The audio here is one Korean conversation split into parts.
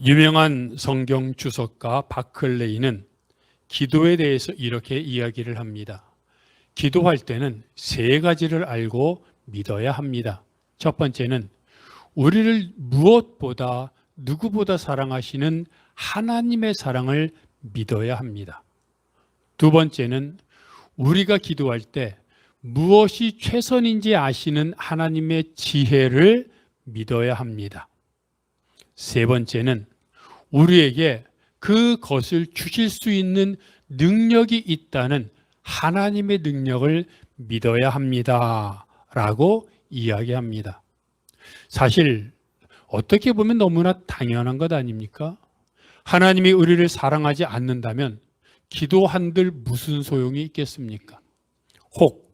유명한 성경 주석가 바클레이는 기도에 대해서 이렇게 이야기를 합니다. 기도할 때는 세 가지를 알고 믿어야 합니다. 첫 번째는 우리를 무엇보다 누구보다 사랑하시는 하나님의 사랑을 믿어야 합니다. 두 번째는 우리가 기도할 때 무엇이 최선인지 아시는 하나님의 지혜를 믿어야 합니다. 세 번째는 우리에게 그것을 주실 수 있는 능력이 있다는 하나님의 능력을 믿어야 합니다. 라고 이야기합니다. 사실 어떻게 보면 너무나 당연한 것 아닙니까? 하나님이 우리를 사랑하지 않는다면 기도한들 무슨 소용이 있겠습니까? 혹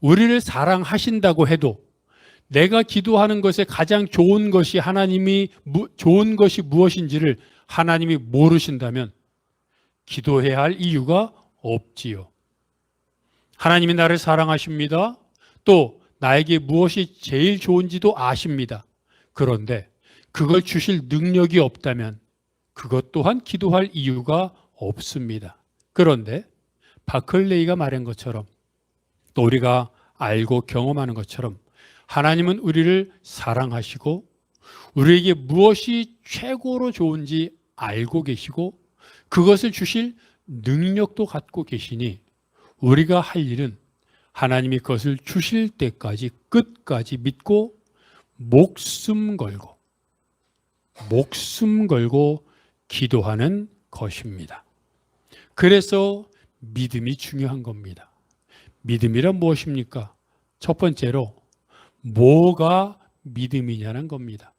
우리를 사랑하신다고 해도 내가 기도하는 것에 가장 좋은 것이 좋은 것이 무엇인지를 하나님이 모르신다면 기도해야 할 이유가 없지요. 하나님이 나를 사랑하십니다. 또 나에게 무엇이 제일 좋은지도 아십니다. 그런데 그걸 주실 능력이 없다면 그것 또한 기도할 이유가 없습니다. 그런데 바클레이가 말한 것처럼 또 우리가 알고 경험하는 것처럼 하나님은 우리를 사랑하시고 우리에게 무엇이 최고로 좋은지 알고 계시고 그것을 주실 능력도 갖고 계시니 우리가 할 일은 하나님이 그것을 주실 때까지 끝까지 믿고 목숨 걸고 기도하는 것입니다. 그래서 믿음이 중요한 겁니다. 믿음이란 무엇입니까? 첫 번째로 뭐가 믿음이냐는 겁니다.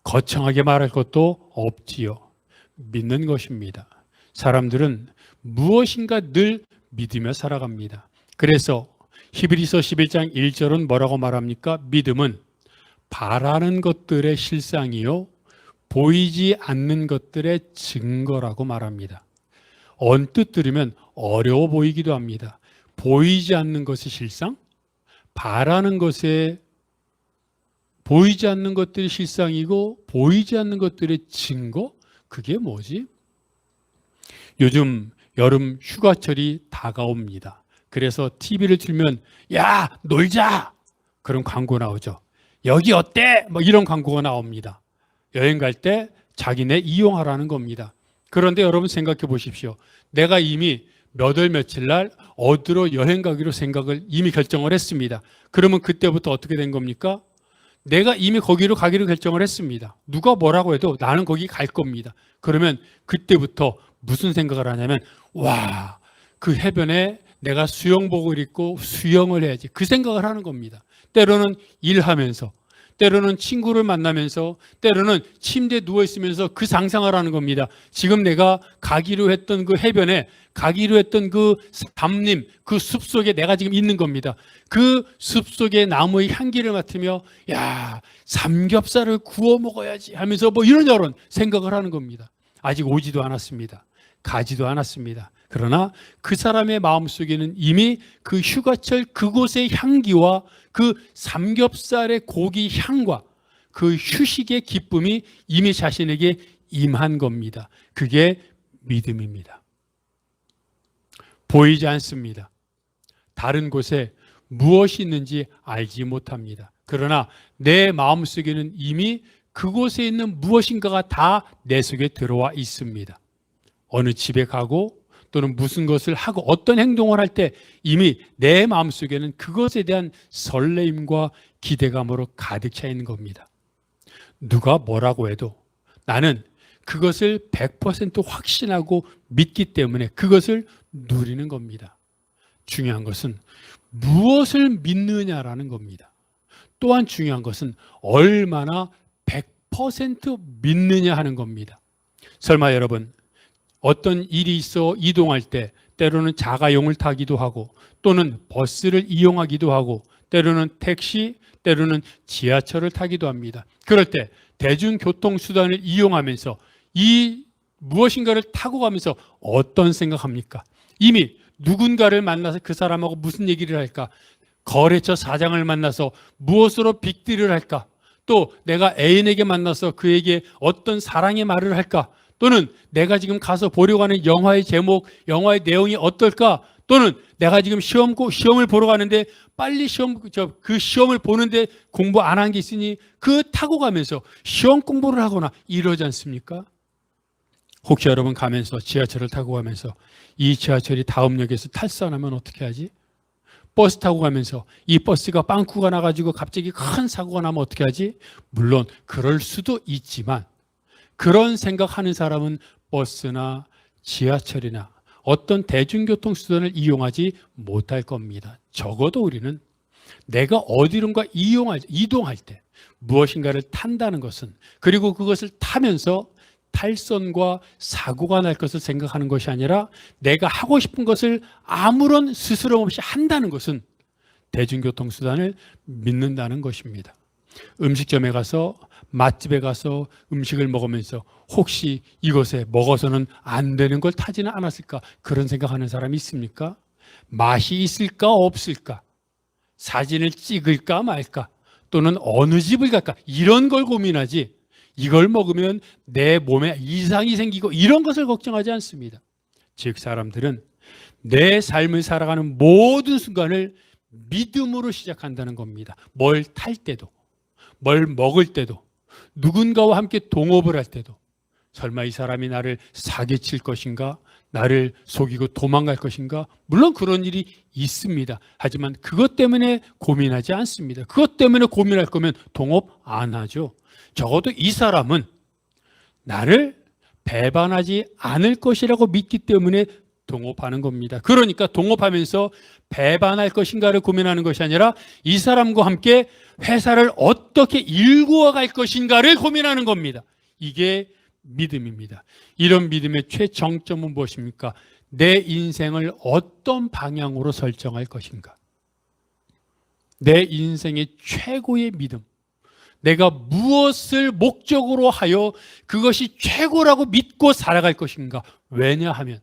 거창하게 말할 것도 없지요. 믿는 것입니다. 사람들은 무엇인가 늘 믿으며 살아갑니다. 그래서 히브리서 11장 1절은 뭐라고 말합니까? 믿음은 바라는 것들의 실상이요 보이지 않는 것들의 증거라고 말합니다. 언뜻 들으면 어려워 보이기도 합니다. 보이지 않는 것의 실상? 바라는 것에 보이지 않는 것들이 실상이고 보이지 않는 것들의 증거? 그게 뭐지? 요즘 여름 휴가철이 다가옵니다. 그래서 TV를 틀면 야 놀자! 그런 광고 나오죠. 여기 어때? 뭐 이런 광고가 나옵니다. 여행 갈 때 자기네 이용하라는 겁니다. 그런데 여러분 생각해 보십시오. 내가 이미 몇 월 며칠 날 어디로 여행 가기로 생각을 이미 결정을 했습니다. 그러면 그때부터 어떻게 된 겁니까? 내가 이미 거기로 가기로 결정을 했습니다. 누가 뭐라고 해도 나는 거기 갈 겁니다. 그러면 그때부터 무슨 생각을 하냐면 와, 그 해변에 내가 수영복을 입고 수영을 해야지. 그 생각을 하는 겁니다. 때로는 일하면서, 때로는 친구를 만나면서, 때로는 침대에 누워있으면서 그 상상을 하는 겁니다. 지금 내가 가기로 했던 그 해변에, 가기로 했던 그 담림, 그 숲속에 내가 지금 있는 겁니다. 그 숲속의 나무의 향기를 맡으며 야, 삼겹살을 구워 먹어야지 하면서 뭐 이런저런 생각을 하는 겁니다. 아직 오지도 않았습니다. 가지도 않았습니다. 그러나 그 사람의 마음속에는 이미 그 휴가철 그곳의 향기와 그 삼겹살의 고기 향과 그 휴식의 기쁨이 이미 자신에게 임한 겁니다. 그게 믿음입니다. 보이지 않습니다. 다른 곳에 무엇이 있는지 알지 못합니다. 그러나 내 마음속에는 이미 그곳에 있는 무엇인가가 다 내 속에 들어와 있습니다. 어느 집에 가고 또는 무슨 것을 하고 어떤 행동을 할 때 이미 내 마음속에는 그것에 대한 설레임과 기대감으로 가득 차 있는 겁니다. 누가 뭐라고 해도 나는 그것을 100% 확신하고 믿기 때문에 그것을 누리는 겁니다. 중요한 것은 무엇을 믿느냐라는 겁니다. 또한 중요한 것은 얼마나 100% 믿느냐 하는 겁니다. 설마 여러분 어떤 일이 있어 이동할 때 때로는 자가용을 타기도 하고 또는 버스를 이용하기도 하고 때로는 택시, 때로는 지하철을 타기도 합니다. 그럴 때 대중교통수단을 이용하면서 이 무엇인가를 타고 가면서 어떤 생각합니까? 이미 누군가를 만나서 그 사람하고 무슨 얘기를 할까? 거래처 사장을 만나서 무엇으로 빅딜을 할까? 또 내가 애인에게 만나서 그에게 어떤 사랑의 말을 할까? 또는 내가 지금 가서 보려고 하는 영화의 제목, 영화의 내용이 어떨까? 또는 내가 지금 시험을 보러 가는데 빨리 그 시험을 보는데 공부 안 한 게 있으니 그 타고 가면서 시험 공부를 하거나 이러지 않습니까? 혹시 여러분 가면서 지하철을 타고 가면서 이 지하철이 다음 역에서 탈선하면 어떻게 하지? 버스 타고 가면서 이 버스가 빵꾸가 나가지고 갑자기 큰 사고가 나면 어떻게 하지? 물론 그럴 수도 있지만 그런 생각하는 사람은 버스나 지하철이나 어떤 대중교통수단을 이용하지 못할 겁니다. 적어도 우리는 내가 어디론가 이동할 때 무엇인가를 탄다는 것은, 그리고 그것을 타면서 탈선과 사고가 날 것을 생각하는 것이 아니라 내가 하고 싶은 것을 아무런 스스럼 없이 한다는 것은 대중교통수단을 믿는다는 것입니다. 음식점에 가서, 맛집에 가서 음식을 먹으면서 혹시 이것에 먹어서는 안 되는 걸 타지는 않았을까, 그런 생각하는 사람이 있습니까? 맛이 있을까 없을까, 사진을 찍을까 말까, 또는 어느 집을 갈까, 이런 걸 고민하지 이걸 먹으면 내 몸에 이상이 생기고 이런 것을 걱정하지 않습니다. 즉 사람들은 내 삶을 살아가는 모든 순간을 믿음으로 시작한다는 겁니다. 뭘 탈 때도, 뭘 먹을 때도, 누군가와 함께 동업을 할 때도, 설마 이 사람이 나를 사기칠 것인가, 나를 속이고 도망갈 것인가? 물론 그런 일이 있습니다. 하지만 그것 때문에 고민하지 않습니다. 그것 때문에 고민할 거면 동업 안 하죠. 적어도 이 사람은 나를 배반하지 않을 것이라고 믿기 때문에 동업하는 겁니다. 그러니까 동업하면서 배반할 것인가를 고민하는 것이 아니라 이 사람과 함께 회사를 어떻게 일구어 갈 것인가를 고민하는 겁니다. 이게 믿음입니다. 이런 믿음의 최정점은 무엇입니까? 내 인생을 어떤 방향으로 설정할 것인가. 내 인생의 최고의 믿음. 내가 무엇을 목적으로 하여 그것이 최고라고 믿고 살아갈 것인가. 왜냐하면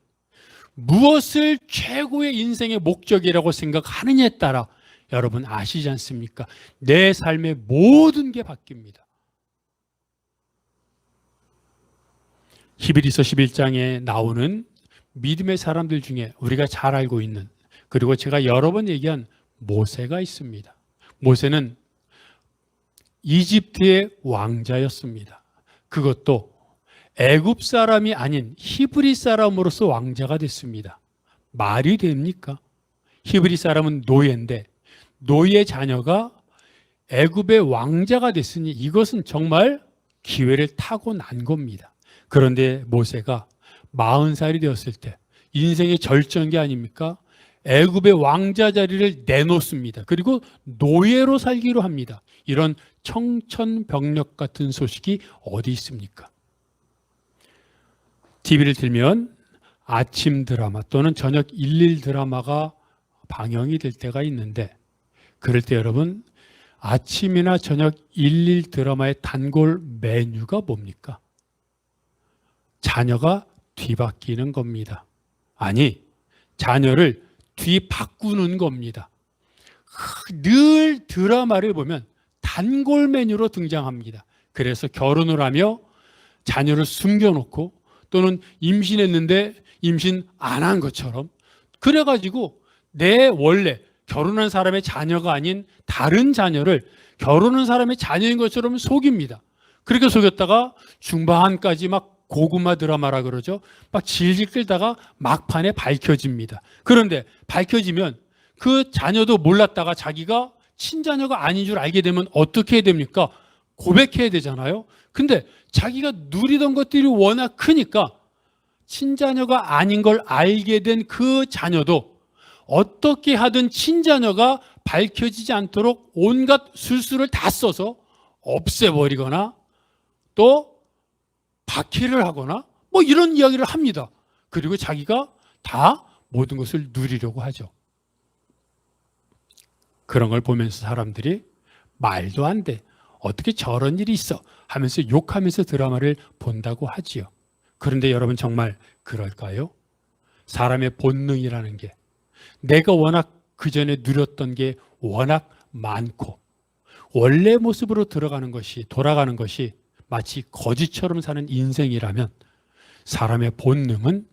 무엇을 최고의 인생의 목적이라고 생각하느냐에 따라 여러분 아시지 않습니까? 내 삶의 모든 게 바뀝니다. 히브리서 11장에 나오는 믿음의 사람들 중에 우리가 잘 알고 있는, 그리고 제가 여러 번 얘기한 모세가 있습니다. 모세는 이집트의 왕자였습니다. 그것도 애굽 사람이 아닌 히브리 사람으로서 왕자가 됐습니다. 말이 됩니까? 히브리 사람은 노예인데 노예 자녀가 애굽의 왕자가 됐으니 이것은 정말 기회를 타고난 겁니다. 그런데 모세가 40살이 되었을 때 인생의 절정기 아닙니까? 애굽의 왕자 자리를 내놓습니다. 그리고 노예로 살기로 합니다. 이런 청천벽력 같은 소식이 어디 있습니까? TV를 틀면 아침 드라마 또는 저녁 일일 드라마가 방영이 될 때가 있는데, 그럴 때 여러분 아침이나 저녁 일일 드라마의 단골 메뉴가 뭡니까? 자녀가 뒤바뀌는 겁니다. 아니, 자녀를 뒤바꾸는 겁니다. 늘 드라마를 보면 단골 메뉴로 등장합니다. 그래서 결혼을 하며 자녀를 숨겨놓고 또는 임신했는데 임신 안 한 것처럼, 그래가지고 내 원래 결혼한 사람의 자녀가 아닌 다른 자녀를 결혼한 사람의 자녀인 것처럼 속입니다. 그렇게 속였다가 중반까지 막 고구마 드라마라 그러죠. 막 질질 끌다가 막판에 밝혀집니다. 그런데 밝혀지면 그 자녀도 몰랐다가 자기가 친자녀가 아닌 줄 알게 되면 어떻게 해야 됩니까? 고백해야 되잖아요. 근데 자기가 누리던 것들이 워낙 크니까 친자녀가 아닌 걸 알게 된 그 자녀도 어떻게 하든 친자녀가 밝혀지지 않도록 온갖 술수를 다 써서 없애버리거나 또 박해를 하거나 뭐 이런 이야기를 합니다. 그리고 자기가 다 모든 것을 누리려고 하죠. 그런 걸 보면서 사람들이 말도 안 돼, 어떻게 저런 일이 있어 하면서 욕하면서 드라마를 본다고 하지요. 그런데 여러분 정말 그럴까요? 사람의 본능이라는 게, 내가 워낙 그전에 누렸던 게 워낙 많고 원래 모습으로 돌아가는 것이 마치 거지처럼 사는 인생이라면 사람의 본능은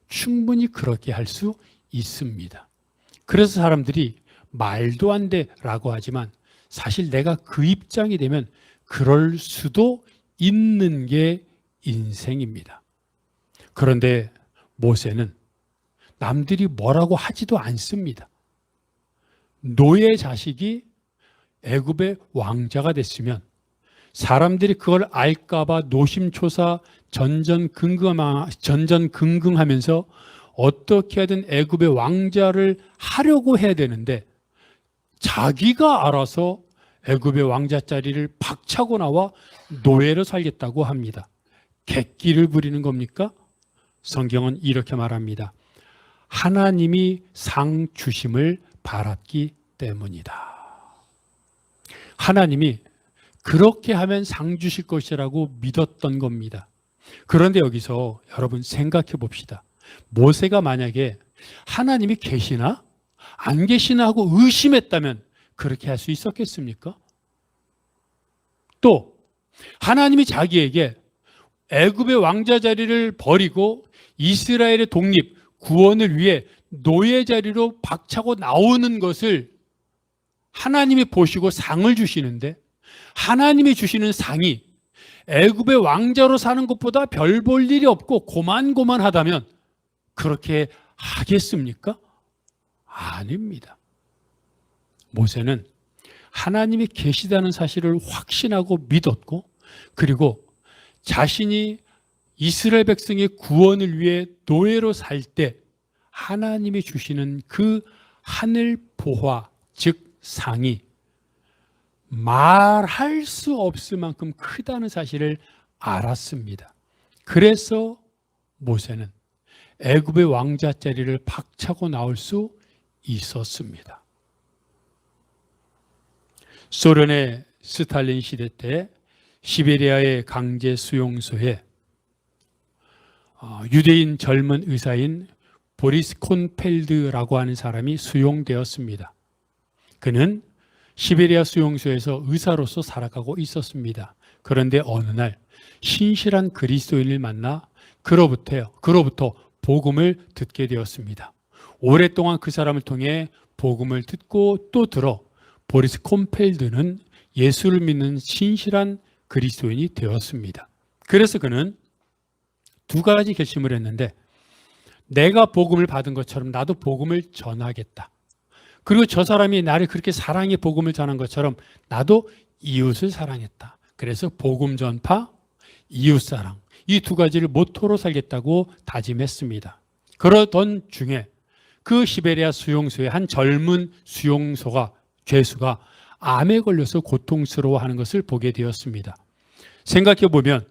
충분히 그렇게 할 수 있습니다. 그래서 사람들이 말도 안 돼라고 하지만 사실 내가 그 입장이 되면 그럴 수도 있는 게 인생입니다. 그런데 모세는 남들이 뭐라고 하지도 않습니다. 노예 자식이 애굽의 왕자가 됐으면 사람들이 그걸 알까봐 노심초사 전전긍긍하면서 어떻게 하든 애굽의 왕자를 하려고 해야 되는데 자기가 알아서 애굽의 왕자 자리를 박차고 나와 노예로 살겠다고 합니다. 객기를 부리는 겁니까? 성경은 이렇게 말합니다. 하나님이 상 주심을 바랐기 때문이다. 하나님이 그렇게 하면 상 주실 것이라고 믿었던 겁니다. 그런데 여기서 여러분 생각해 봅시다. 모세가 만약에 하나님이 계시나? 안 계시나 하고 의심했다면 그렇게 할 수 있었겠습니까? 또 하나님이 자기에게 애굽의 왕자 자리를 버리고 이스라엘의 독립, 구원을 위해 노예 자리로 박차고 나오는 것을 하나님이 보시고 상을 주시는데 하나님이 주시는 상이 애굽의 왕자로 사는 것보다 별 볼 일이 없고 고만고만하다면 그렇게 하겠습니까? 아닙니다. 모세는 하나님이 계시다는 사실을 확신하고 믿었고 그리고 자신이 이스라엘 백성의 구원을 위해 노예로 살 때 하나님이 주시는 그 하늘 보화, 즉 상이 말할 수 없을 만큼 크다는 사실을 알았습니다. 그래서 모세는 애굽의 왕자 자리를 박차고 나올 수 있었습니다. 소련의 스탈린 시대 때 시베리아의 강제 수용소에 유대인 젊은 의사인 보리스 콘펠드라고 하는 사람이 수용되었습니다. 그는 시베리아 수용소에서 의사로서 살아가고 있었습니다. 그런데 어느 날 신실한 그리스도인을 만나 그로부터 복음을 듣게 되었습니다. 오랫동안 그 사람을 통해 복음을 듣고 또 들어 보리스 콘펠드는 예수를 믿는 신실한 그리스도인이 되었습니다. 그래서 그는 두 가지 결심을 했는데 내가 복음을 받은 것처럼 나도 복음을 전하겠다. 그리고 저 사람이 나를 그렇게 사랑해 복음을 전한 것처럼 나도 이웃을 사랑했다. 그래서 복음 전파, 이웃 사랑 이 두 가지를 모토로 살겠다고 다짐했습니다. 그러던 중에 그 시베리아 수용소의 한 젊은 죄수가 암에 걸려서 고통스러워하는 것을 보게 되었습니다. 생각해 보면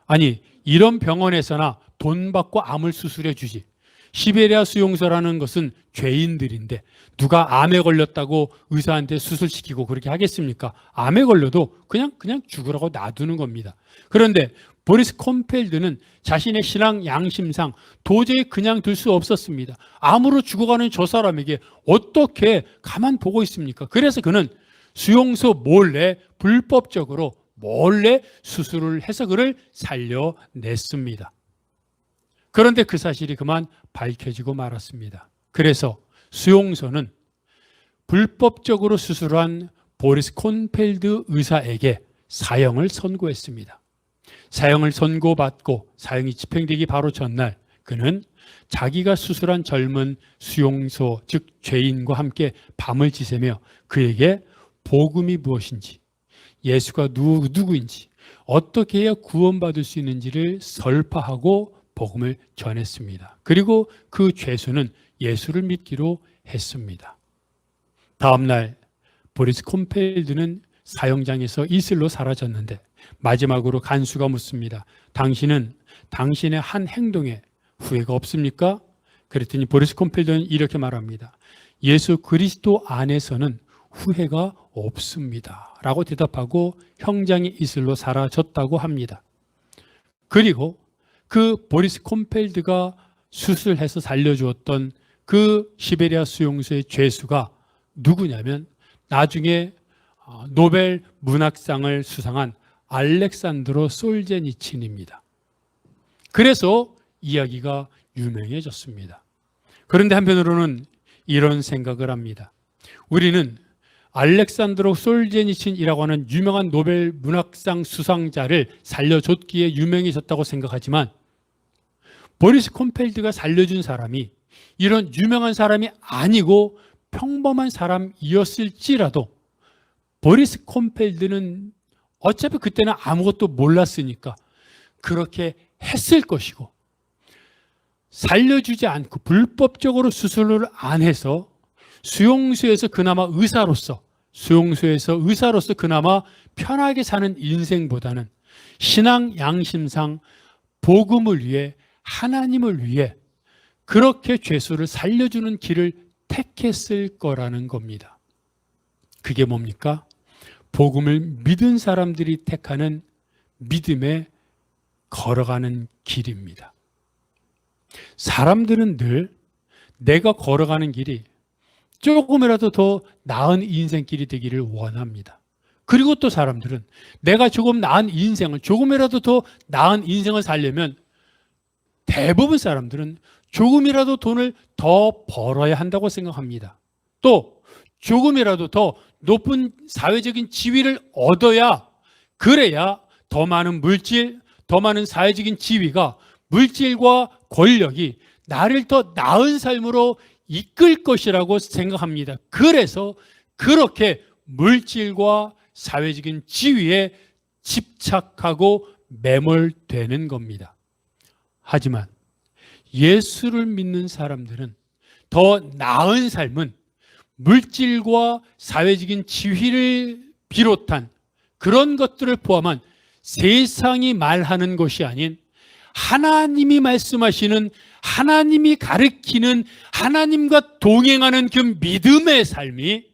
아니 이런 병원에서나 돈 받고 암을 수술해 주지. 시베리아 수용소라는 것은 죄인들인데 누가 암에 걸렸다고 의사한테 수술시키고 그렇게 하겠습니까? 암에 걸려도 그냥 죽으라고 놔두는 겁니다. 그런데 보리스 콘펠드는 자신의 신앙 양심상 도저히 그냥 둘 수 없었습니다. 암으로 죽어가는 저 사람에게 어떻게 가만 보고 있습니까? 그래서 그는 수용소 몰래 불법적으로 수술을 해서 그를 살려냈습니다. 그런데 그 사실이 그만 밝혀지고 말았습니다. 그래서 수용소는 불법적으로 수술한 보리스 콘펠드 의사에게 사형을 선고했습니다. 사형을 선고받고 사형이 집행되기 바로 전날 그는 자기가 수술한 젊은 수용소 즉 죄인과 함께 밤을 지새며 그에게 복음이 무엇인지 예수가 누구인지 어떻게 해야 구원받을 수 있는지를 설파하고 복음을 전했습니다. 그리고 그 죄수는 예수를 믿기로 했습니다. 다음 날 보리스 콘펠드는 사형장에서 이슬로 사라졌는데 마지막으로 간수가 묻습니다. 당신은 당신의 한 행동에 후회가 없습니까? 그랬더니 보리스 콘펠드는 이렇게 말합니다. 예수 그리스도 안에서는 후회가 없습니다. 라고 대답하고 형장이 이슬로 사라졌다고 합니다. 그리고 그 보리스 콘펠드가 수술해서 살려주었던 그 시베리아 수용소의 죄수가 누구냐면 나중에 노벨 문학상을 수상한 알렉산드로 솔제니친입니다. 그래서 이야기가 유명해졌습니다. 그런데 한편으로는 이런 생각을 합니다. 우리는 알렉산드로 솔제니친이라고 하는 유명한 노벨 문학상 수상자를 살려줬기에 유명해졌다고 생각하지만 보리스 콤펠드가 살려준 사람이 이런 유명한 사람이 아니고 평범한 사람이었을지라도 보리스 콤펠드는 어차피 그때는 아무것도 몰랐으니까 그렇게 했을 것이고, 살려주지 않고 불법적으로 수술을 안 해서 수용소에서 의사로서 그나마 편하게 사는 인생보다는 신앙 양심상 복음을 위해, 하나님을 위해 그렇게 죄수를 살려주는 길을 택했을 거라는 겁니다. 그게 뭡니까? 복음을 믿은 사람들이 택하는 믿음에 걸어가는 길입니다. 사람들은 늘 내가 걸어가는 길이 조금이라도 더 나은 인생길이 되기를 원합니다. 그리고 또 사람들은 내가 조금이라도 더 나은 인생을 살려면 대부분 사람들은 조금이라도 돈을 더 벌어야 한다고 생각합니다. 또 조금이라도 더 높은 사회적인 지위를 얻어야, 그래야 더 많은 사회적인 지위가, 물질과 권력이 나를 더 나은 삶으로 이끌 것이라고 생각합니다. 그래서 그렇게 물질과 사회적인 지위에 집착하고 매몰되는 겁니다. 하지만 예수를 믿는 사람들은 더 나은 삶은 물질과 사회적인 지위를 비롯한 그런 것들을 포함한 세상이 말하는 것이 아닌 하나님이 말씀하시는, 하나님이 가르치는, 하나님과 동행하는 그 믿음의 삶이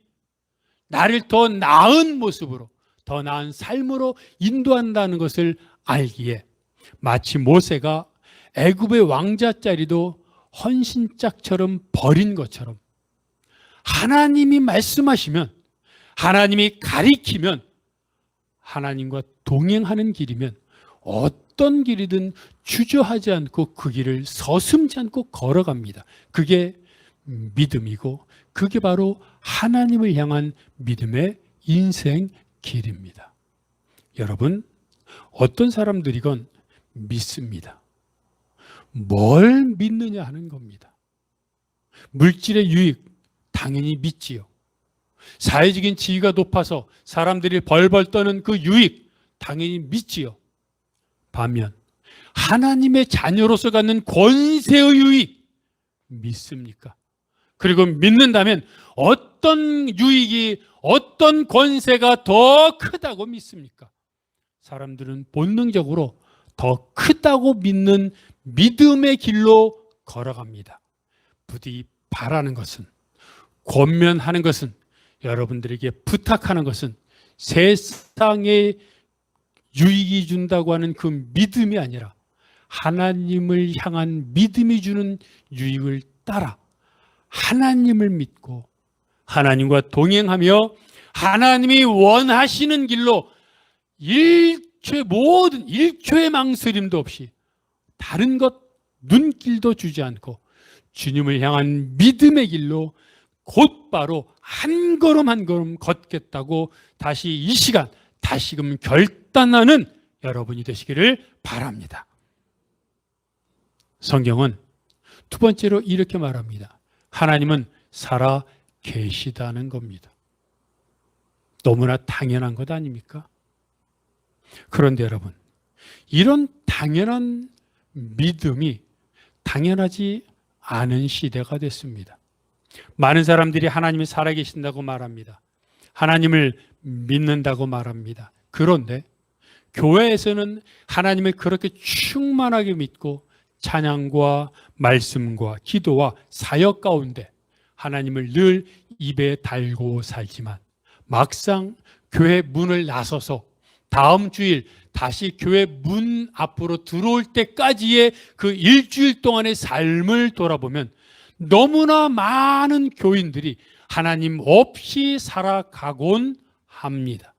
나를 더 나은 모습으로, 더 나은 삶으로 인도한다는 것을 알기에 마치 모세가 애굽의 왕자 자리도 헌신짝처럼 버린 것처럼 하나님이 말씀하시면, 하나님이 가리키면, 하나님과 동행하는 길이면 어떤 길이든 주저하지 않고 그 길을 서슴지 않고 걸어갑니다. 그게 믿음이고 그게 바로 하나님을 향한 믿음의 인생 길입니다. 여러분, 어떤 사람들이건 믿습니다. 뭘 믿느냐 하는 겁니다. 물질의 유익 당연히 믿지요. 사회적인 지위가 높아서 사람들이 벌벌 떠는 그 유익 당연히 믿지요. 반면 하나님의 자녀로서 갖는 권세의 유익 믿습니까? 그리고 믿는다면 어떤 유익이, 어떤 권세가 더 크다고 믿습니까? 사람들은 본능적으로 더 크다고 믿는 믿음의 길로 걸어갑니다. 부디 바라는 것은, 권면하는 것은, 여러분들에게 부탁하는 것은 세상에 유익이 준다고 하는 그 믿음이 아니라 하나님을 향한 믿음이 주는 유익을 따라 하나님을 믿고 하나님과 동행하며 하나님이 원하시는 길로 일초의 망설임도 없이 다른 것 눈길도 주지 않고 주님을 향한 믿음의 길로 곧바로 한 걸음 한 걸음 걷겠다고 다시 이 시간 다시금 결단하는 여러분이 되시기를 바랍니다. 성경은 두 번째로 이렇게 말합니다. 하나님은 살아 계시다는 겁니다. 너무나 당연한 것 아닙니까? 그런데 여러분, 이런 당연한 믿음이 당연하지 않은 시대가 됐습니다. 많은 사람들이 하나님이 살아계신다고 말합니다. 하나님을 믿는다고 말합니다. 그런데 교회에서는 하나님을 그렇게 충만하게 믿고 찬양과 말씀과 기도와 사역 가운데 하나님을 늘 입에 달고 살지만 막상 교회 문을 나서서 다음 주일 다시 교회 문 앞으로 들어올 때까지의 그 일주일 동안의 삶을 돌아보면 너무나 많은 교인들이 하나님 없이 살아가곤 합니다.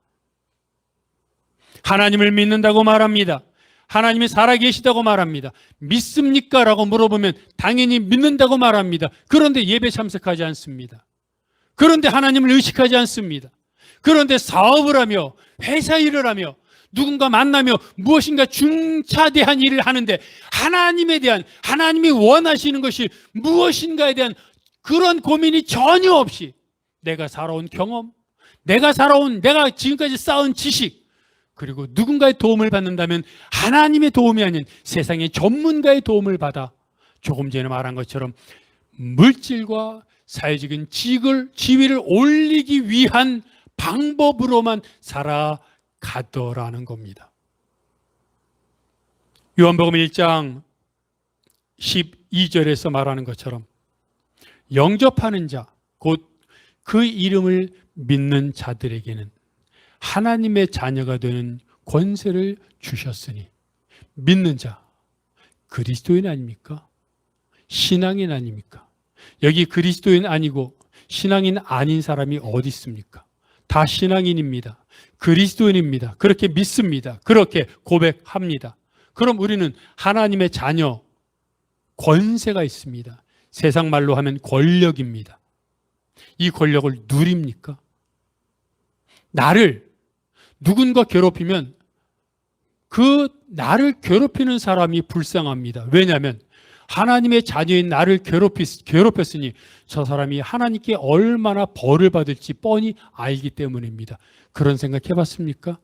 하나님을 믿는다고 말합니다. 하나님이 살아계시다고 말합니다. 믿습니까? 라고 물어보면 당연히 믿는다고 말합니다. 그런데 예배 참석하지 않습니다. 그런데 하나님을 의식하지 않습니다. 그런데 사업을 하며 회사 일을 하며 누군가 만나며 무엇인가 중차대한 일을 하는데 하나님에 대한, 하나님이 원하시는 것이 무엇인가에 대한 그런 고민이 전혀 없이 내가 살아온 경험, 내가 지금까지 쌓은 지식, 그리고 누군가의 도움을 받는다면 하나님의 도움이 아닌 세상의 전문가의 도움을 받아 조금 전에 말한 것처럼 물질과 사회적인 지위를 올리기 위한 방법으로만 살아가더라는 겁니다. 요한복음 1장 12절에서 말하는 것처럼 영접하는 자, 곧 그 이름을 믿는 자들에게는 하나님의 자녀가 되는 권세를 주셨으니, 믿는 자, 그리스도인 아닙니까? 신앙인 아닙니까? 여기 그리스도인 아니고 신앙인 아닌 사람이 어디 있습니까? 다 신앙인입니다. 그리스도인입니다. 그렇게 믿습니다. 그렇게 고백합니다. 그럼 우리는 하나님의 자녀, 권세가 있습니다. 세상 말로 하면 권력입니다. 이 권력을 누립니까? 나를 누군가 괴롭히면 그 나를 괴롭히는 사람이 불쌍합니다. 왜냐하면 하나님의 자녀인 나를 괴롭혔으니 저 사람이 하나님께 얼마나 벌을 받을지 뻔히 알기 때문입니다. 그런 생각 해봤습니까?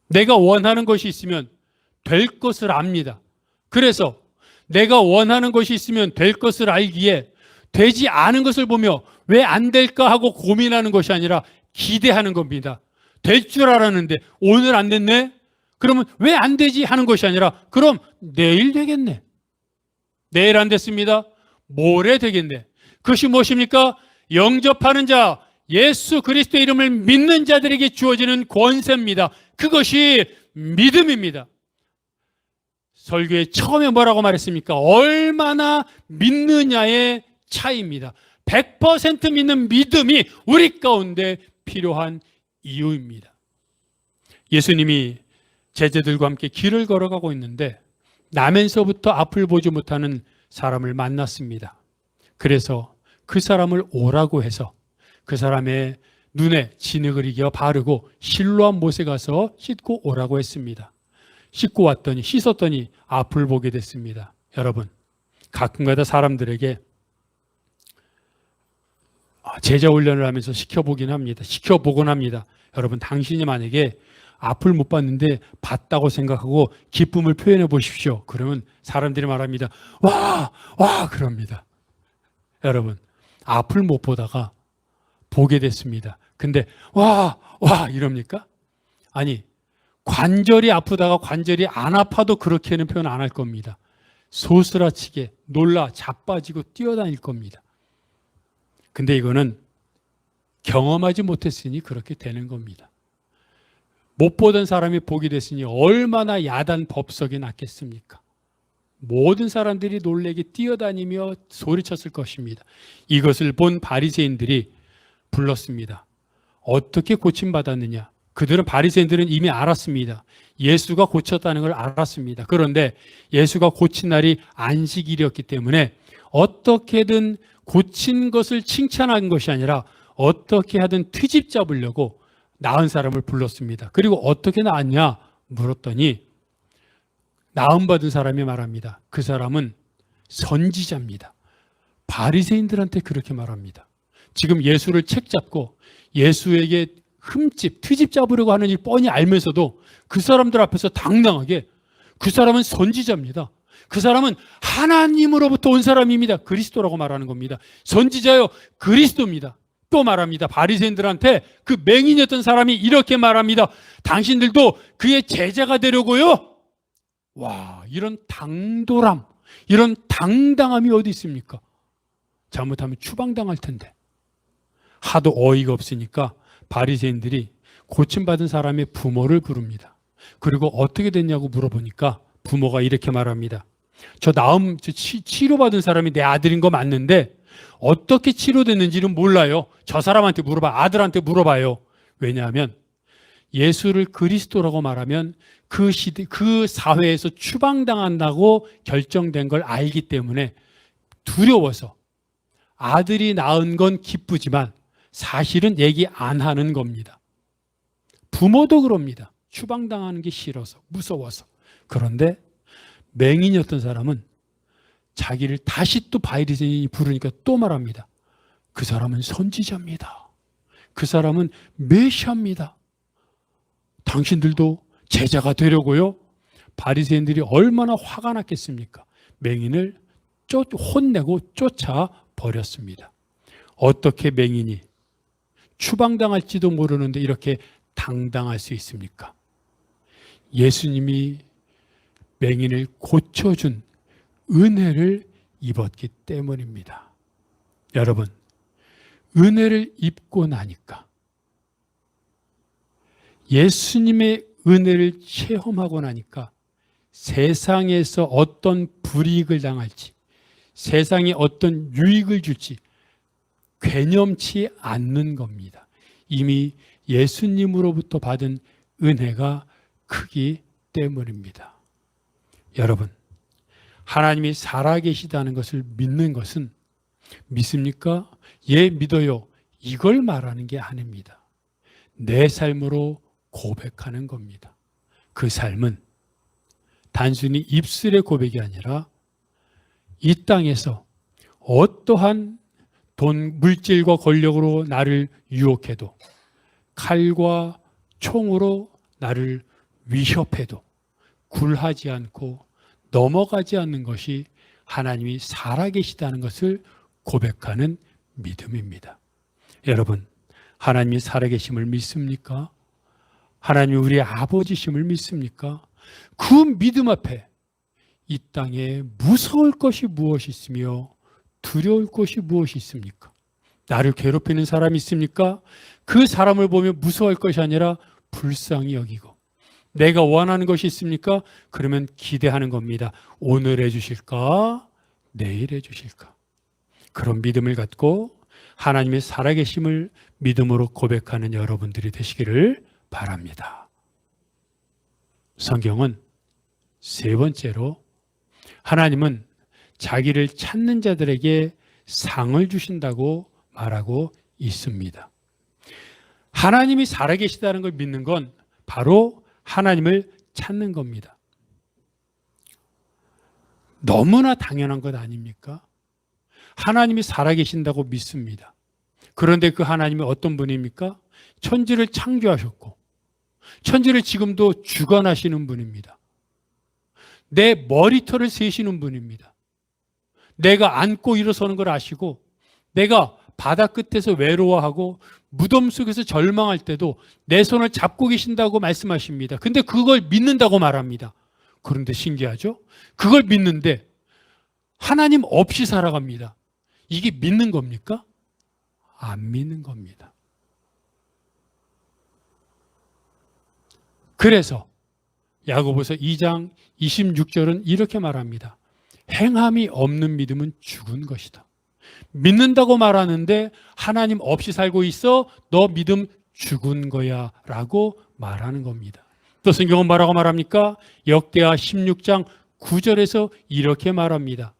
내가 원하는 것이 있으면 될 것을 압니다. 그래서 내가 원하는 것이 있으면 될 것을 알기에 되지 않은 것을 보며 왜 안 될까 하고 고민하는 것이 아니라 기대하는 겁니다. 될 줄 알았는데 오늘 안 됐네? 그러면 왜 안 되지 하는 것이 아니라 그럼 내일 되겠네. 내일 안 됐습니다. 모레 되겠네. 그것이 무엇입니까? 영접하는 자, 예수 그리스도의 이름을 믿는 자들에게 주어지는 권세입니다. 그것이 믿음입니다. 설교에 처음에 뭐라고 말했습니까? 얼마나 믿느냐의 차이입니다. 100% 믿는 믿음이 우리 가운데 필요한 이유입니다. 예수님이 제자들과 함께 길을 걸어가고 있는데 나면서부터 앞을 보지 못하는 사람을 만났습니다. 그래서 그 사람을 오라고 해서 그 사람의 눈에 진흙을 이겨 바르고 실로암 못에 가서 씻고 오라고 했습니다. 씻었더니 앞을 보게 됐습니다. 여러분, 가끔가다 사람들에게 제자 훈련을 하면서 시켜보곤 합니다. 여러분, 당신이 만약에 앞을 못 봤는데 봤다고 생각하고 기쁨을 표현해 보십시오. 그러면 사람들이 말합니다. 와 그럽니다. 여러분, 앞을 못 보다가 보게 됐습니다. 근데 와 이럽니까? 아니, 관절이 아프다가 관절이 안 아파도 그렇게는 표현 안 할 겁니다. 소스라치게 놀라 자빠지고 뛰어다닐 겁니다. 근데 이거는 경험하지 못했으니 그렇게 되는 겁니다. 못 보던 사람이 보게 됐으니 얼마나 야단 법석이 났겠습니까? 모든 사람들이 놀래게 뛰어다니며 소리쳤을 것입니다. 이것을 본 바리새인들이 불렀습니다. 어떻게 고침받았느냐? 바리새인들은 이미 알았습니다. 예수가 고쳤다는 걸 알았습니다. 그런데 예수가 고친 날이 안식일이었기 때문에 어떻게든 고친 것을 칭찬한 것이 아니라 어떻게 하든 트집 잡으려고 나은 사람을 불렀습니다. 그리고 어떻게 나았냐 물었더니 나음받은 사람이 말합니다. 그 사람은 선지자입니다. 바리새인들한테 그렇게 말합니다. 지금 예수를 책잡고 예수에게 트집 잡으려고 하는 일 뻔히 알면서도 그 사람들 앞에서 당당하게 그 사람은 선지자입니다. 그 사람은 하나님으로부터 온 사람입니다. 그리스도라고 말하는 겁니다. 선지자요, 그리스도입니다. 또 말합니다. 바리새인들한테 그 맹인이었던 사람이 이렇게 말합니다. 당신들도 그의 제자가 되려고요? 와, 이런 당돌함, 이런 당당함이 어디 있습니까? 잘못하면 추방당할 텐데. 하도 어이가 없으니까 바리새인들이 고침받은 사람의 부모를 부릅니다. 그리고 어떻게 됐냐고 물어보니까 부모가 이렇게 말합니다. 치료받은 사람이 내 아들인 거 맞는데 어떻게 치료됐는지는 몰라요. 저 사람한테 물어봐. 아들한테 물어봐요. 왜냐하면 예수를 그리스도라고 말하면 그 시대, 그 사회에서 추방당한다고 결정된 걸 알기 때문에 두려워서 아들이 낳은 건 기쁘지만 사실은 얘기 안 하는 겁니다. 부모도 그럽니다. 추방당하는 게 싫어서, 무서워서. 그런데 맹인이었던 사람은 자기를 다시 또 바리새인이 부르니까 또 말합니다. 그 사람은 선지자입니다. 그 사람은 메시아입니다. 당신들도 제자가 되려고요? 바리새인들이 얼마나 화가 났겠습니까? 맹인을 혼내고 쫓아 버렸습니다. 어떻게 맹인이 추방당할지도 모르는데 이렇게 당당할 수 있습니까? 예수님이 맹인을 고쳐준 은혜를 입었기 때문입니다. 여러분, 은혜를 입고 나니까, 예수님의 은혜를 체험하고 나니까 세상에서 어떤 불이익을 당할지, 세상에 어떤 유익을 줄지 괴념치 않는 겁니다. 이미 예수님으로부터 받은 은혜가 크기 때문입니다. 여러분, 하나님이 살아계시다는 것을 믿는 것은 믿습니까? 예, 믿어요. 이걸 말하는 게 아닙니다. 내 삶으로 고백하는 겁니다. 그 삶은 단순히 입술의 고백이 아니라 이 땅에서 어떠한 돈, 물질과 권력으로 나를 유혹해도, 칼과 총으로 나를 위협해도 굴하지 않고 넘어가지 않는 것이 하나님이 살아계시다는 것을 고백하는 믿음입니다. 여러분, 하나님이 살아계심을 믿습니까? 하나님이 우리의 아버지심을 믿습니까? 그 믿음 앞에 이 땅에 무서울 것이 무엇이 있으며 두려울 것이 무엇이 있습니까? 나를 괴롭히는 사람이 있습니까? 그 사람을 보면 무서워할 것이 아니라 불쌍히 여기고, 내가 원하는 것이 있습니까? 그러면 기대하는 겁니다. 오늘 해주실까? 내일 해주실까? 그런 믿음을 갖고 하나님의 살아계심을 믿음으로 고백하는 여러분들이 되시기를 바랍니다. 성경은 세 번째로 하나님은 자기를 찾는 자들에게 상을 주신다고 말하고 있습니다. 하나님이 살아계시다는 걸 믿는 건 바로 하나님을 찾는 겁니다. 너무나 당연한 것 아닙니까? 하나님이 살아계신다고 믿습니다. 그런데 그 하나님이 어떤 분입니까? 천지를 창조하셨고 천지를 지금도 주관하시는 분입니다. 내 머리털을 세시는 분입니다. 내가 앉고 일어서는 걸 아시고, 내가 바다 끝에서 외로워하고 무덤 속에서 절망할 때도 내 손을 잡고 계신다고 말씀하십니다. 근데 그걸 믿는다고 말합니다. 그런데 신기하죠? 그걸 믿는데 하나님 없이 살아갑니다. 이게 믿는 겁니까? 안 믿는 겁니다. 그래서 야고보서 2장 26절은 이렇게 말합니다. 행함이 없는 믿음은 죽은 것이다. 믿는다고 말하는데 하나님 없이 살고 있어? 너 믿음 죽은 거야 라고 말하는 겁니다. 또 성경은 뭐라고 말합니까? 역대하 16장 9절에서 이렇게 말합니다.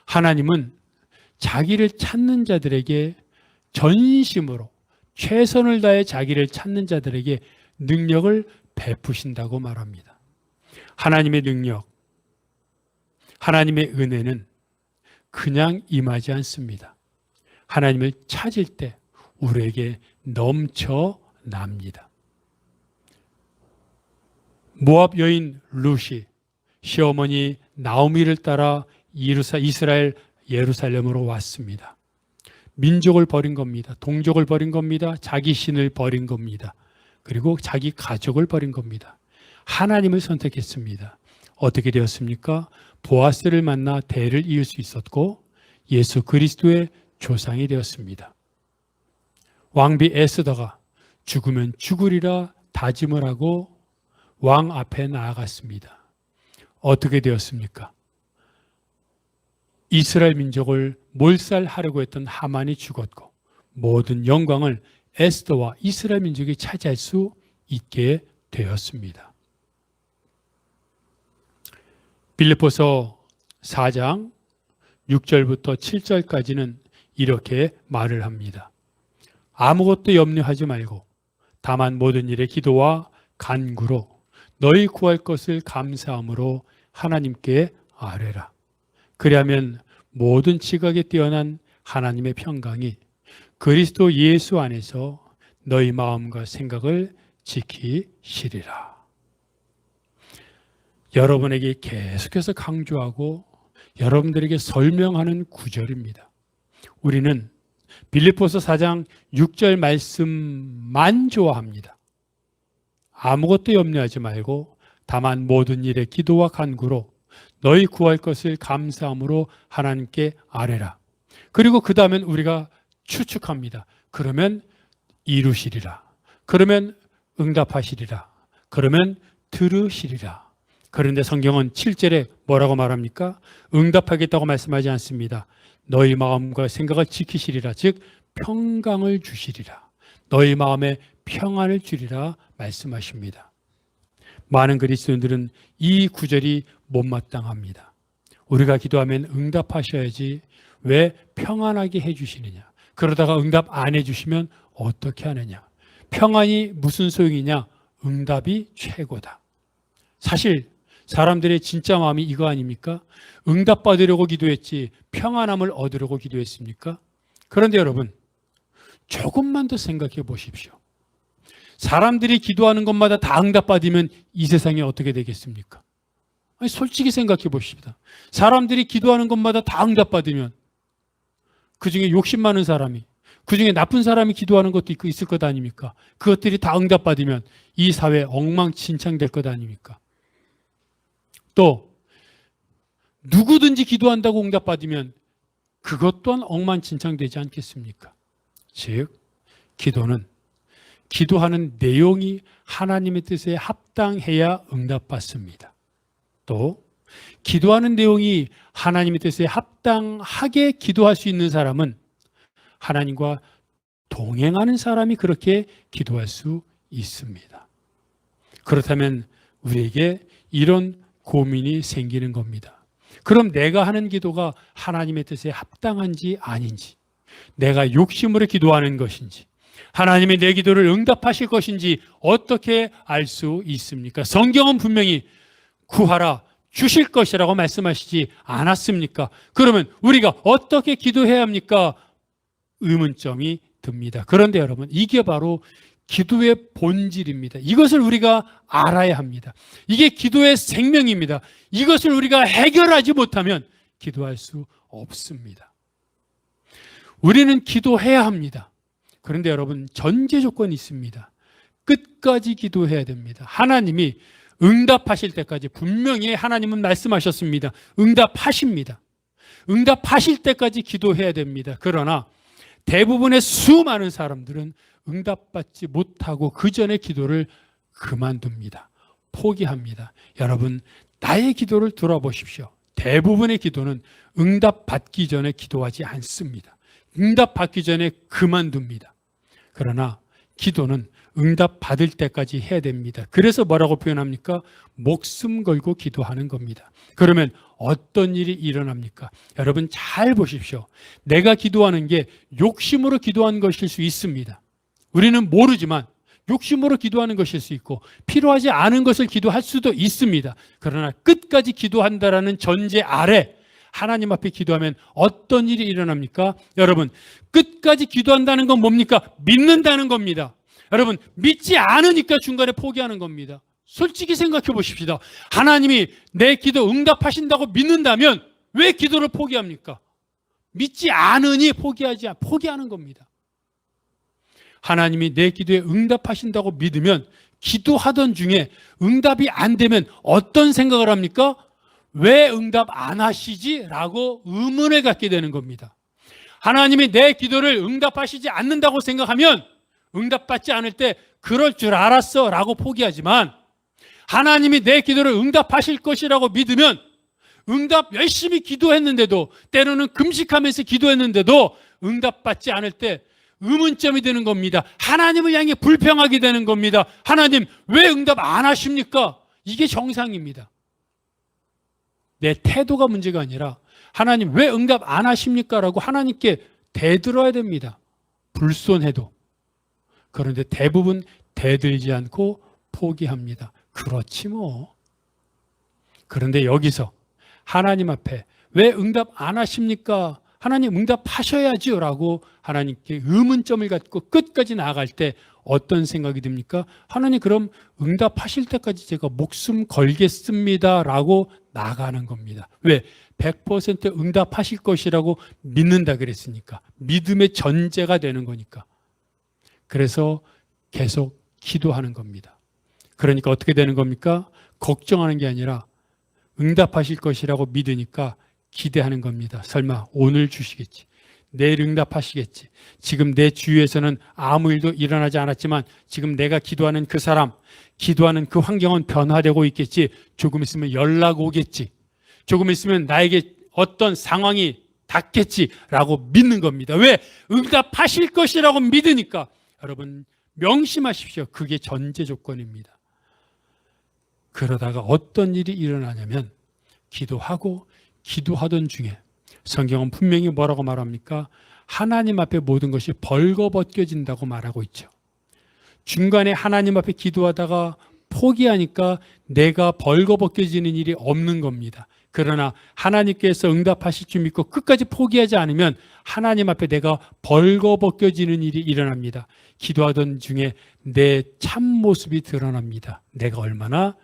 하나님은 자기를 찾는 자들에게 전심으로 최선을 다해 자기를 찾는 자들에게 능력을 베푸신다고 말합니다. 하나님의 능력, 하나님의 은혜는 그냥 임하지 않습니다. 하나님을 찾을 때 우리에게 넘쳐납니다. 모압 여인 룻이 시어머니 나오미를 따라 이스라엘 예루살렘으로 왔습니다. 민족을 버린 겁니다. 동족을 버린 겁니다. 자기 신을 버린 겁니다. 그리고 자기 가족을 버린 겁니다. 하나님을 선택했습니다. 어떻게 되었습니까? 보아스를 만나 대를 이을 수 있었고 예수 그리스도의 조상이 되었습니다. 왕비 에스더가 죽으면 죽으리라 다짐을 하고 왕 앞에 나아갔습니다. 어떻게 되었습니까? 이스라엘 민족을 몰살하려고 했던 하만이 죽었고 모든 영광을 에스더와 이스라엘 민족이 차지할 수 있게 되었습니다. 빌립보서 4장 6절부터 7절까지는 이렇게 말을 합니다. 아무것도 염려하지 말고 다만 모든 일에 기도와 간구로 너희 구할 것을 감사함으로 하나님께 아뢰라. 그리하면 모든 지각에 뛰어난 하나님의 평강이 그리스도 예수 안에서 너희 마음과 생각을 지키시리라. 여러분에게 계속해서 강조하고 여러분들에게 설명하는 구절입니다. 우리는 빌립보서 4장 6절 말씀만 좋아합니다. 아무것도 염려하지 말고 다만 모든 일에 기도와 간구로 너희 구할 것을 감사함으로 하나님께 아뢰라. 그리고 그 다음엔 우리가 추측합니다. 그러면 이루시리라. 그러면 응답하시리라. 그러면 들으시리라. 그런데 성경은 7절에 뭐라고 말합니까? 응답하겠다고 말씀하지 않습니다. 너희 마음과 생각을 지키시리라. 즉 평강을 주시리라. 너희 마음에 평안을 주리라 말씀하십니다. 많은 그리스도인들은 이 구절이 못마땅합니다. 우리가 기도하면 응답하셔야지 왜 평안하게 해주시느냐. 그러다가 응답 안 해주시면 어떻게 하느냐. 평안이 무슨 소용이냐. 응답이 최고다. 사실 사람들의 진짜 마음이 이거 아닙니까? 응답받으려고 기도했지 평안함을 얻으려고 기도했습니까? 그런데 여러분 조금만 더 생각해 보십시오. 사람들이 기도하는 것마다 다 응답받으면 이 세상이 어떻게 되겠습니까? 아니, 솔직히 생각해 보십시다. 사람들이 기도하는 것마다 다 응답받으면 그중에 욕심 많은 사람이, 그중에 나쁜 사람이 기도하는 것도 있을 것 아닙니까? 그것들이 다 응답받으면 이 사회 엉망진창될 것 아닙니까? 또 누구든지 기도한다고 응답받으면 그것 또한 엉망진창되지 않겠습니까? 즉 기도는 기도하는 내용이 하나님의 뜻에 합당해야 응답받습니다. 또 기도하는 내용이 하나님의 뜻에 합당하게 기도할 수 있는 사람은 하나님과 동행하는 사람이 그렇게 기도할 수 있습니다. 그렇다면 우리에게 이런 고민이 생기는 겁니다. 그럼 내가 하는 기도가 하나님의 뜻에 합당한지 아닌지, 내가 욕심으로 기도하는 것인지, 하나님이 내 기도를 응답하실 것인지 어떻게 알 수 있습니까? 성경은 분명히 구하라 주실 것이라고 말씀하시지 않았습니까? 그러면 우리가 어떻게 기도해야 합니까? 의문점이 듭니다. 그런데 여러분, 이게 바로 기도의 본질입니다. 이것을 우리가 알아야 합니다. 이게 기도의 생명입니다. 이것을 우리가 해결하지 못하면 기도할 수 없습니다. 우리는 기도해야 합니다. 그런데 여러분, 전제 조건이 있습니다. 끝까지 기도해야 됩니다. 하나님이 응답하실 때까지 분명히 하나님은 말씀하셨습니다. 응답하십니다. 응답하실 때까지 기도해야 됩니다. 그러나 대부분의 수많은 사람들은 응답받지 못하고 그 전에 기도를 그만둡니다. 포기합니다. 여러분, 나의 기도를 돌아보십시오. 대부분의 기도는 응답받기 전에 기도하지 않습니다. 응답받기 전에 그만둡니다. 그러나 기도는 응답받을 때까지 해야 됩니다. 그래서 뭐라고 표현합니까? 목숨 걸고 기도하는 겁니다. 그러면 어떤 일이 일어납니까? 여러분 잘 보십시오. 내가 기도하는 게 욕심으로 기도한 것일 수 있습니다. 우리는 모르지만 욕심으로 기도하는 것일 수 있고 필요하지 않은 것을 기도할 수도 있습니다. 그러나 끝까지 기도한다라는 전제 아래 하나님 앞에 기도하면 어떤 일이 일어납니까? 여러분, 끝까지 기도한다는 건 뭡니까? 믿는다는 겁니다. 여러분, 믿지 않으니까 중간에 포기하는 겁니다. 솔직히 생각해 보십시다. 하나님이 내 기도 응답하신다고 믿는다면 왜 기도를 포기합니까? 믿지 않으니 포기하는 겁니다. 하나님이 내 기도에 응답하신다고 믿으면 기도하던 중에 응답이 안 되면 어떤 생각을 합니까? 왜 응답 안 하시지? 라고 의문을 갖게 되는 겁니다. 하나님이 내 기도를 응답하시지 않는다고 생각하면 응답받지 않을 때 그럴 줄 알았어 라고 포기하지만 하나님이 내 기도를 응답하실 것이라고 믿으면 응답 열심히 기도했는데도, 때로는 금식하면서 기도했는데도 응답받지 않을 때 의문점이 되는 겁니다. 하나님을 향해 불평하게 되는 겁니다. 하나님, 왜 응답 안 하십니까? 이게 정상입니다. 내 태도가 문제가 아니라 하나님 왜 응답 안 하십니까? 라고 하나님께 대들어야 됩니다. 불손해도. 그런데 대부분 대들지 않고 포기합니다. 그렇지 뭐. 그런데 여기서 하나님 앞에 왜 응답 안 하십니까? 하나님 응답하셔야지요 라고 하나님께 의문점을 갖고 끝까지 나아갈 때 어떤 생각이 듭니까? 하나님 그럼 응답하실 때까지 제가 목숨 걸겠습니다 라고 나가는 겁니다. 왜? 100% 응답하실 것이라고 믿는다 그랬으니까. 믿음의 전제가 되는 거니까. 그래서 계속 기도하는 겁니다. 그러니까 어떻게 되는 겁니까? 걱정하는 게 아니라 응답하실 것이라고 믿으니까 기대하는 겁니다. 설마 오늘 주시겠지. 내일 응답하시겠지. 지금 내 주위에서는 아무 일도 일어나지 않았지만 지금 내가 기도하는 그 사람, 기도하는 그 환경은 변화되고 있겠지. 조금 있으면 연락 오겠지. 조금 있으면 나에게 어떤 상황이 닿겠지라고 믿는 겁니다. 왜? 응답하실 것이라고 믿으니까. 여러분 명심하십시오. 그게 전제 조건입니다. 그러다가 어떤 일이 일어나냐면 기도하고 기도하던 중에 성경은 분명히 뭐라고 말합니까? 하나님 앞에 모든 것이 벌거벗겨진다고 말하고 있죠. 중간에 하나님 앞에 기도하다가 포기하니까 내가 벌거벗겨지는 일이 없는 겁니다. 그러나 하나님께서 응답하실 줄 믿고 끝까지 포기하지 않으면 하나님 앞에 내가 벌거벗겨지는 일이 일어납니다. 기도하던 중에 내 참모습이 드러납니다. 내가 얼마나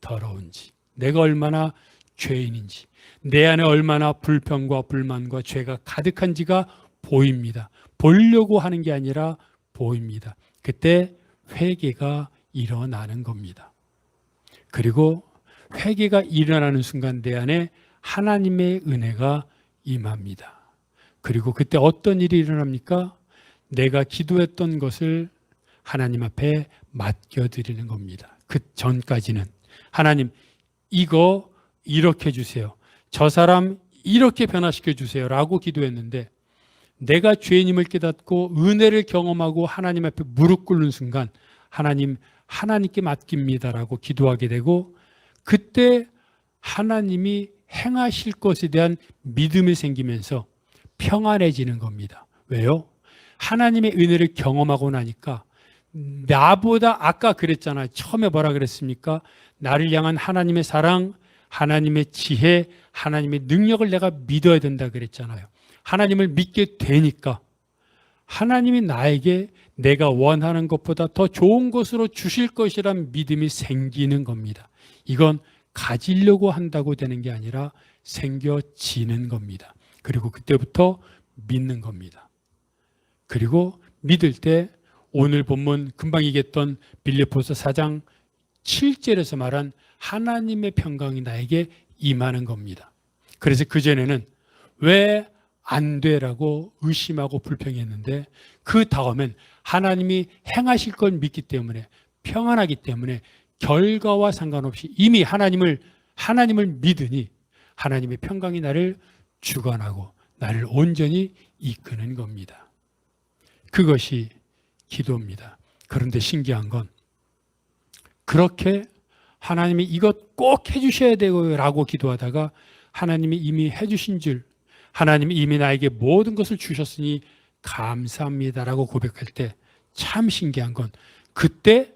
더러운지, 내가 얼마나 죄인인지, 내 안에 얼마나 불평과 불만과 죄가 가득한지가 보입니다. 보려고 하는 게 아니라 보입니다. 그때 회개가 일어나는 겁니다. 그리고 회개가 일어나는 순간 내 안에 하나님의 은혜가 임합니다. 그리고 그때 어떤 일이 일어납니까? 내가 기도했던 것을 하나님 앞에 맡겨드리는 겁니다. 그 전까지는 하나님 이거 이렇게 해주세요. 저 사람 이렇게 변화시켜 주세요 라고 기도했는데 내가 죄인임을 깨닫고 은혜를 경험하고 하나님 앞에 무릎 꿇는 순간 하나님께 맡깁니다라고 기도하게 되고 그때 하나님이 행하실 것에 대한 믿음이 생기면서 평안해지는 겁니다. 왜요? 하나님의 은혜를 경험하고 나니까 나보다 아까 그랬잖아요. 처음에 뭐라 그랬습니까? 나를 향한 하나님의 사랑, 하나님의 지혜, 하나님의 능력을 내가 믿어야 된다 그랬잖아요. 하나님을 믿게 되니까 하나님이 나에게 내가 원하는 것보다 더 좋은 것으로 주실 것이란 믿음이 생기는 겁니다. 이건 가지려고 한다고 되는 게 아니라 생겨지는 겁니다. 그리고 그때부터 믿는 겁니다. 그리고 믿을 때 오늘 본문 금방 얘기했던 빌립보서 4장 7절에서 말한 하나님의 평강이 나에게 임하는 겁니다. 그래서 그전에는 왜 안 돼라고 의심하고 불평했는데 그 다음엔 하나님이 행하실 걸 믿기 때문에 평안하기 때문에 결과와 상관없이 이미 하나님을 믿으니 하나님의 평강이 나를 주관하고 나를 온전히 이끄는 겁니다. 그것이 기도입니다. 그런데 신기한 건 그렇게 하나님이 이것 꼭 해주셔야 되고요 라고 기도하다가 하나님이 이미 해주신 줄, 하나님이 이미 나에게 모든 것을 주셨으니 감사합니다라고 고백할 때 참 신기한 건 그때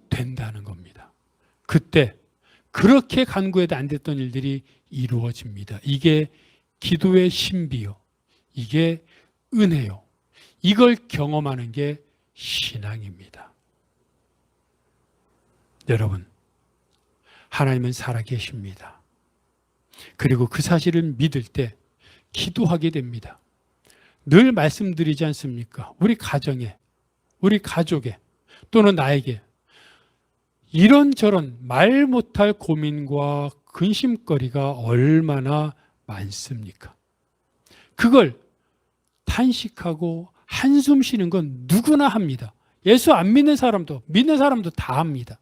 된다는 겁니다. 그때 그렇게 간구해도 안 됐던 일들이 이루어집니다. 이게 기도의 신비요. 이게 은혜요. 이걸 경험하는 게 신앙입니다. 여러분, 하나님은 살아계십니다. 그리고 그 사실을 믿을 때 기도하게 됩니다. 늘 말씀드리지 않습니까? 우리 가정에, 우리 가족에, 또는 나에게 이런저런 말 못할 고민과 근심거리가 얼마나 많습니까? 그걸 탄식하고 한숨 쉬는 건 누구나 합니다. 예수 안 믿는 사람도, 믿는 사람도 다 합니다.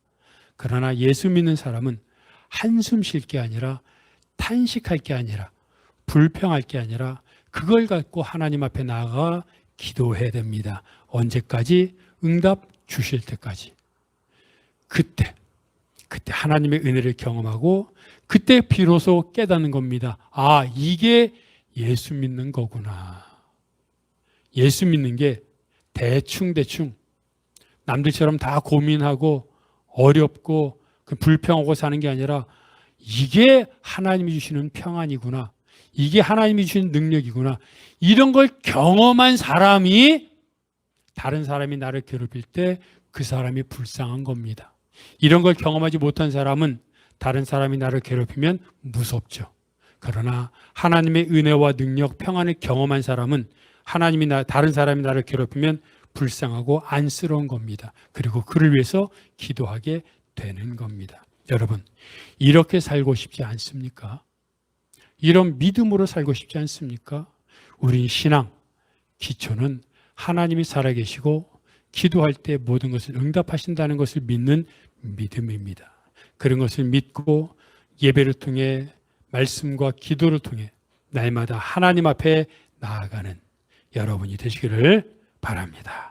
그러나 예수 믿는 사람은 한숨 쉴 게 아니라 탄식할 게 아니라, 불평할 게 아니라 그걸 갖고 하나님 앞에 나아가 기도해야 됩니다. 언제까지? 응답 주실 때까지. 그때 하나님의 은혜를 경험하고 그때 비로소 깨닫는 겁니다. 아, 이게 예수 믿는 거구나. 예수 믿는 게 대충 남들처럼 다 고민하고 어렵고 불평하고 사는 게 아니라 이게 하나님이 주시는 평안이구나. 이게 하나님이 주시는 능력이구나. 이런 걸 경험한 사람이 다른 사람이 나를 괴롭힐 때 그 사람이 불쌍한 겁니다. 이런 걸 경험하지 못한 사람은 다른 사람이 나를 괴롭히면 무섭죠. 그러나 하나님의 은혜와 능력, 평안을 경험한 사람은 다른 사람이 나를 괴롭히면 불쌍하고 안쓰러운 겁니다. 그리고 그를 위해서 기도하게 되는 겁니다. 여러분, 이렇게 살고 싶지 않습니까? 이런 믿음으로 살고 싶지 않습니까? 우리 신앙 기초는 하나님이 살아계시고 기도할 때 모든 것을 응답하신다는 것을 믿는 믿음입니다. 그런 것을 믿고 예배를 통해 말씀과 기도를 통해 날마다 하나님 앞에 나아가는 여러분이 되시기를 바랍니다.